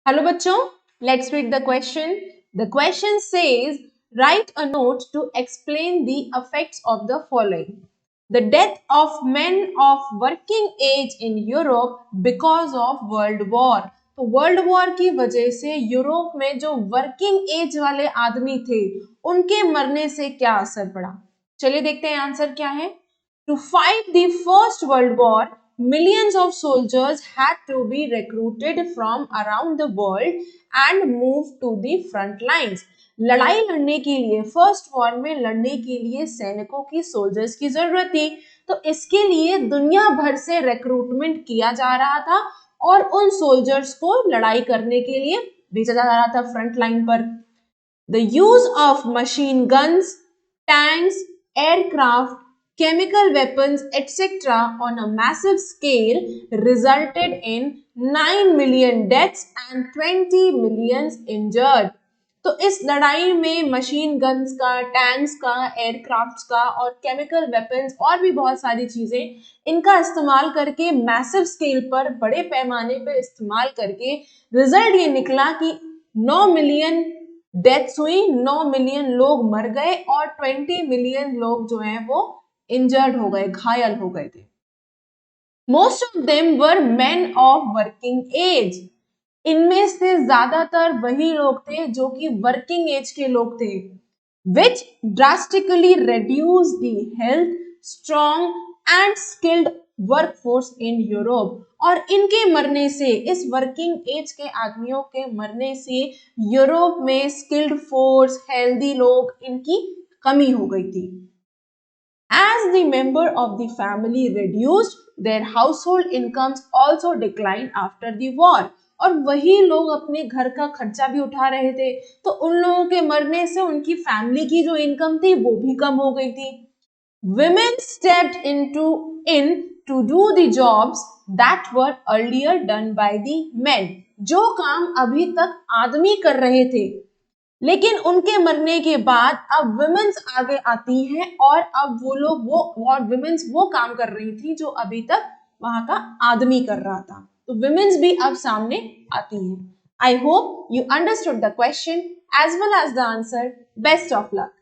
Hello बच्चों, let's read the question. The question says, write a note to explain the effects of the following. The death of men of working age in Europe because of World War. तो world war की वजह से Europe में जो working as वाले आदमी थे उनके मरने से क्या असर पड़ा। चलिए देखते हैं आंसर क्या है। To fight the First World War, millions of soldiers had to be recruited from around the world and moved to the front lines. लड़ाई लड़ने के लिए फर्स्ट वॉर में लड़ने के लिए सैनिकों की सोल्जर्स की जरूरत थी, तो इसके लिए दुनिया भर से रिक्रूटमेंट किया जा रहा था और उन सोल्जर्स को लड़ाई करने के लिए भेजा जा रहा था फ्रंट लाइन पर। The use of machine guns, tanks, aircraft, chemical weapons, etc., on a massive scale resulted in 9 million deaths and 20 millions injured. तो इस लड़ाई में मशीन गन्स का, टैंक्स का, एयरक्राफ्ट्स का और केमिकल वेपन्स और भी बहुत सारी चीजें इनका इस्तेमाल करके मैसिव स्केल पर बड़े पैमाने पर इस्तेमाल करके रिजल्ट ये निकला कि 9 मिलियन डेथ्स हुई, 9 मिलियन लोग मर गए और 20 मिलियन लोग जो हैं वो इंजर्ड हो गए, घायल हो गए थे। Most of them were men of working age. इनमें से ज्यादातर वही लोग थे जो कि वर्किंग एज के लोग थे, which drastically reduce the health, strong and skilled workforce in Europe. और इनके मरने से, इस वर्किंग एज के आदमियों के मरने से यूरोप में स्किल्ड फोर्स, हेल्दी लोग, इनकी कमी हो गई थी। As the member of the family reduced, their household incomes also declined after the war. और वही लोग अपने घर का खर्चा भी उठा रहे थे, तो उन लोगों के मरने से उनकी फैमिली की जो इनकम थी वो भी कम हो गई थी। Women stepped in to do the jobs that were earlier done by the men. जो काम अभी तक आदमी कर रहे थे, लेकिन उनके मरने के बाद अब वुमेन्स आगे आती हैं और अब वो लोग वुमेन्स वो काम कर रही थी जो अभी तक वहां का आदमी कर रहा था, तो वुमेन्स भी अब सामने आती हैं। I hope you understood the question as well as the answer. Best of luck.